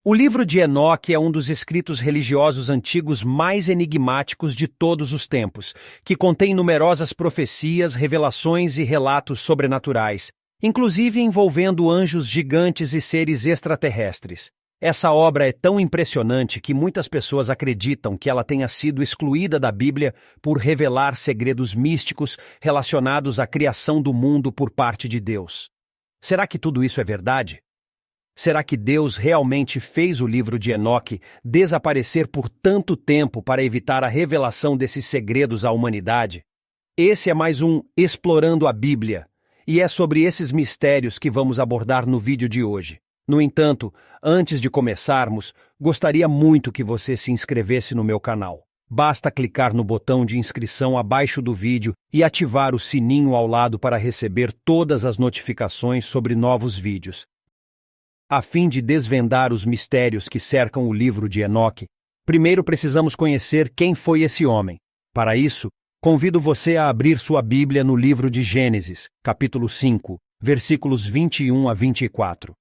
O livro de Enoque é um dos escritos religiosos antigos mais enigmáticos de todos os tempos, que contém numerosas profecias, revelações e relatos sobrenaturais, inclusive envolvendo anjos gigantes e seres extraterrestres. Essa obra é tão impressionante que muitas pessoas acreditam que ela tenha sido excluída da Bíblia por revelar segredos místicos relacionados à criação do mundo por parte de Deus. Será que tudo isso é verdade? Será que Deus realmente fez o livro de Enoque desaparecer por tanto tempo para evitar a revelação desses segredos à humanidade? Esse é mais um Explorando a Bíblia, e é sobre esses mistérios que vamos abordar no vídeo de hoje. No entanto, antes de começarmos, gostaria muito que você se inscrevesse no meu canal. Basta clicar no botão de inscrição abaixo do vídeo e ativar o sininho ao lado para receber todas as notificações sobre novos vídeos. A fim de desvendar os mistérios que cercam o livro de Enoque, primeiro precisamos conhecer quem foi esse homem. Para isso, convido você a abrir sua Bíblia no livro de Gênesis, capítulo 5, versículos 21 a 24.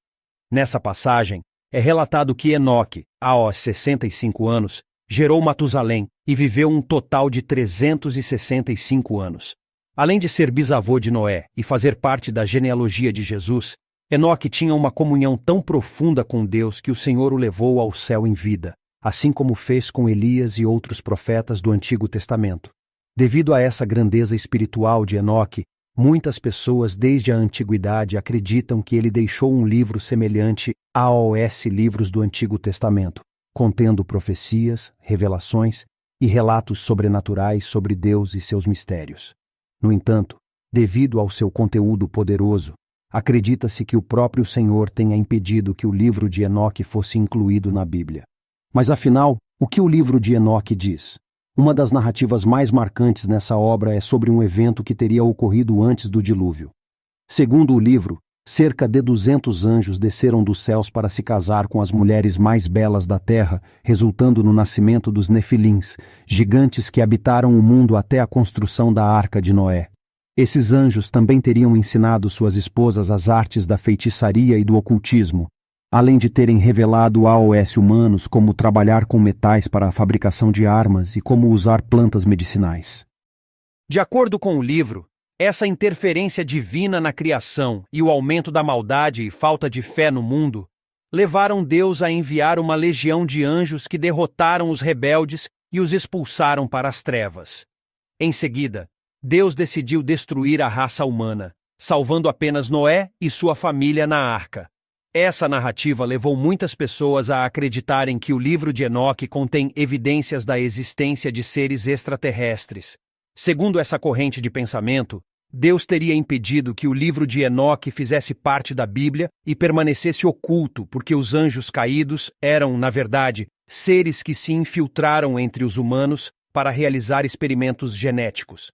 Nessa passagem, é relatado que Enoque, aos 65 anos, gerou Matusalém e viveu um total de 365 anos. Além de ser bisavô de Noé e fazer parte da genealogia de Jesus, Enoque tinha uma comunhão tão profunda com Deus que o Senhor o levou ao céu em vida, assim como fez com Elias e outros profetas do Antigo Testamento. Devido a essa grandeza espiritual de Enoque, muitas pessoas desde a antiguidade acreditam que ele deixou um livro semelhante aos livros do Antigo Testamento, contendo profecias, revelações e relatos sobrenaturais sobre Deus e seus mistérios. No entanto, devido ao seu conteúdo poderoso, acredita-se que o próprio Senhor tenha impedido que o livro de Enoque fosse incluído na Bíblia. Mas afinal, o que o livro de Enoque diz? Uma das narrativas mais marcantes nessa obra é sobre um evento que teria ocorrido antes do dilúvio. Segundo o livro, cerca de 200 anjos desceram dos céus para se casar com as mulheres mais belas da terra, resultando no nascimento dos Nefilins, gigantes que habitaram o mundo até a construção da Arca de Noé. Esses anjos também teriam ensinado suas esposas as artes da feitiçaria e do ocultismo, além de terem revelado aos humanos como trabalhar com metais para a fabricação de armas e como usar plantas medicinais. De acordo com o livro, essa interferência divina na criação e o aumento da maldade e falta de fé no mundo levaram Deus a enviar uma legião de anjos que derrotaram os rebeldes e os expulsaram para as trevas. Em seguida, Deus decidiu destruir a raça humana, salvando apenas Noé e sua família na arca. Essa narrativa levou muitas pessoas a acreditarem que o livro de Enoque contém evidências da existência de seres extraterrestres. Segundo essa corrente de pensamento, Deus teria impedido que o livro de Enoque fizesse parte da Bíblia e permanecesse oculto porque os anjos caídos eram, na verdade, seres que se infiltraram entre os humanos para realizar experimentos genéticos.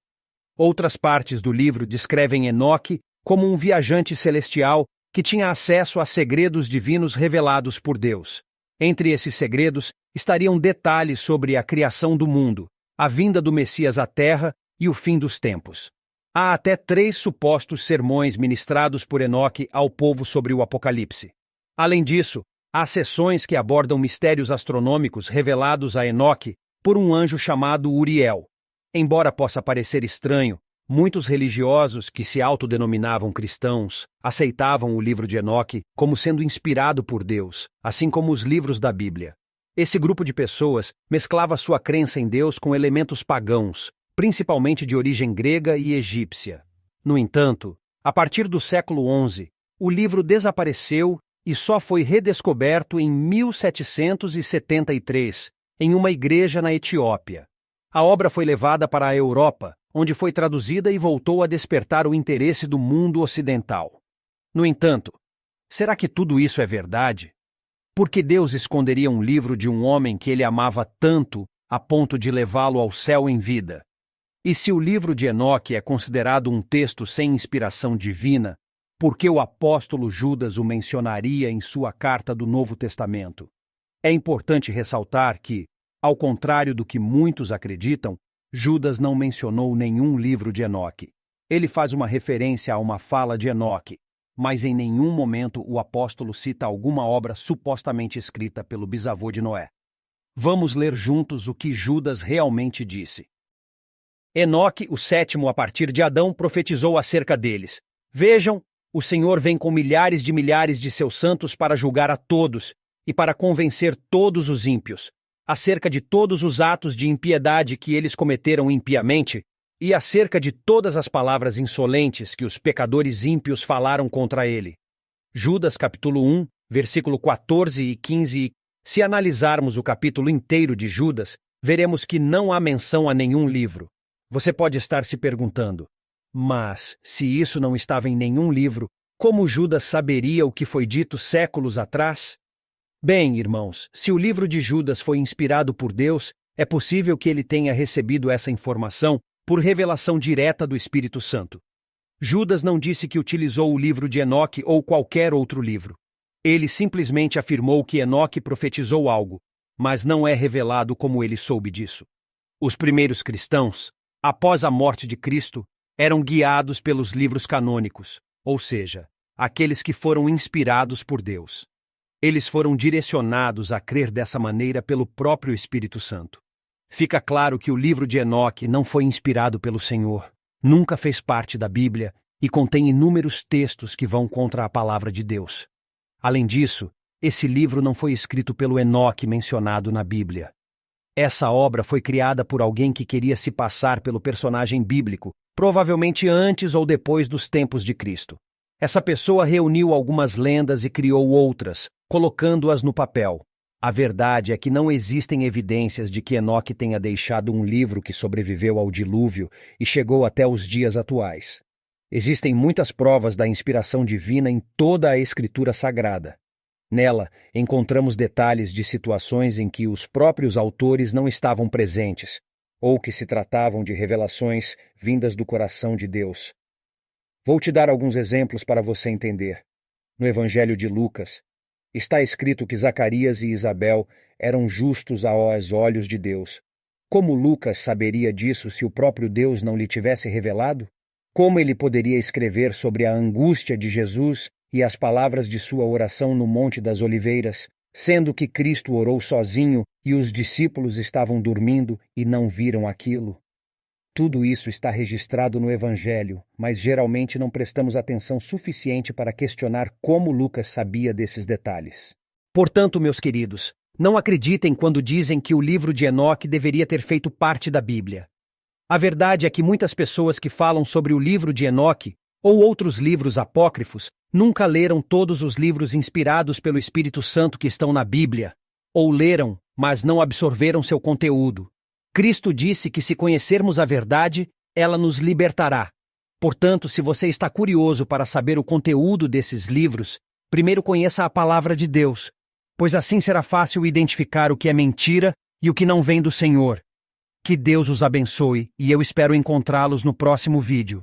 Outras partes do livro descrevem Enoque como um viajante celestial que tinha acesso a segredos divinos revelados por Deus. Entre esses segredos estariam detalhes sobre a criação do mundo, a vinda do Messias à Terra e o fim dos tempos. Há até 3 supostos sermões ministrados por Enoque ao povo sobre o Apocalipse. Além disso, há seções que abordam mistérios astronômicos revelados a Enoque por um anjo chamado Uriel. Embora possa parecer estranho, muitos religiosos que se autodenominavam cristãos aceitavam o livro de Enoque como sendo inspirado por Deus, assim como os livros da Bíblia. Esse grupo de pessoas mesclava sua crença em Deus com elementos pagãos, principalmente de origem grega e egípcia. No entanto, a partir do século XI, o livro desapareceu e só foi redescoberto em 1773, em uma igreja na Etiópia. A obra foi levada para a Europa, onde foi traduzida e voltou a despertar o interesse do mundo ocidental. No entanto, será que tudo isso é verdade? Por que Deus esconderia um livro de um homem que ele amava tanto a ponto de levá-lo ao céu em vida? E se o livro de Enoque é considerado um texto sem inspiração divina, por que o apóstolo Judas o mencionaria em sua carta do Novo Testamento? É importante ressaltar que, ao contrário do que muitos acreditam, Judas não mencionou nenhum livro de Enoque. Ele faz uma referência a uma fala de Enoque, mas em nenhum momento o apóstolo cita alguma obra supostamente escrita pelo bisavô de Noé. Vamos ler juntos o que Judas realmente disse. Enoque, o sétimo a partir de Adão, profetizou acerca deles. Vejam, o Senhor vem com milhares de seus santos para julgar a todos e para convencer todos os ímpios, acerca de todos os atos de impiedade que eles cometeram impiamente e acerca de todas as palavras insolentes que os pecadores ímpios falaram contra ele. Judas capítulo 1, versículo 14 e 15. Se analisarmos o capítulo inteiro de Judas, veremos que não há menção a nenhum livro. Você pode estar se perguntando, mas, se isso não estava em nenhum livro, como Judas saberia o que foi dito séculos atrás? Bem, irmãos, se o livro de Judas foi inspirado por Deus, é possível que ele tenha recebido essa informação por revelação direta do Espírito Santo. Judas não disse que utilizou o livro de Enoque ou qualquer outro livro. Ele simplesmente afirmou que Enoque profetizou algo, mas não é revelado como ele soube disso. Os primeiros cristãos, após a morte de Cristo, eram guiados pelos livros canônicos, ou seja, aqueles que foram inspirados por Deus. Eles foram direcionados a crer dessa maneira pelo próprio Espírito Santo. Fica claro que o livro de Enoque não foi inspirado pelo Senhor, nunca fez parte da Bíblia e contém inúmeros textos que vão contra a palavra de Deus. Além disso, esse livro não foi escrito pelo Enoque mencionado na Bíblia. Essa obra foi criada por alguém que queria se passar pelo personagem bíblico, provavelmente antes ou depois dos tempos de Cristo. Essa pessoa reuniu algumas lendas e criou outras, colocando-as no papel. A verdade é que não existem evidências de que Enoque tenha deixado um livro que sobreviveu ao dilúvio e chegou até os dias atuais. Existem muitas provas da inspiração divina em toda a Escritura Sagrada. Nela, encontramos detalhes de situações em que os próprios autores não estavam presentes, ou que se tratavam de revelações vindas do coração de Deus. Vou te dar alguns exemplos para você entender. No Evangelho de Lucas, está escrito que Zacarias e Isabel eram justos aos olhos de Deus. Como Lucas saberia disso se o próprio Deus não lhe tivesse revelado? Como ele poderia escrever sobre a angústia de Jesus e as palavras de sua oração no Monte das Oliveiras, sendo que Cristo orou sozinho e os discípulos estavam dormindo e não viram aquilo? Tudo isso está registrado no Evangelho, mas geralmente não prestamos atenção suficiente para questionar como Lucas sabia desses detalhes. Portanto, meus queridos, não acreditem quando dizem que o livro de Enoque deveria ter feito parte da Bíblia. A verdade é que muitas pessoas que falam sobre o livro de Enoque ou outros livros apócrifos nunca leram todos os livros inspirados pelo Espírito Santo que estão na Bíblia, ou leram, mas não absorveram seu conteúdo. Cristo disse que se conhecermos a verdade, ela nos libertará. Portanto, se você está curioso para saber o conteúdo desses livros, primeiro conheça a palavra de Deus, pois assim será fácil identificar o que é mentira e o que não vem do Senhor. Que Deus os abençoe e eu espero encontrá-los no próximo vídeo.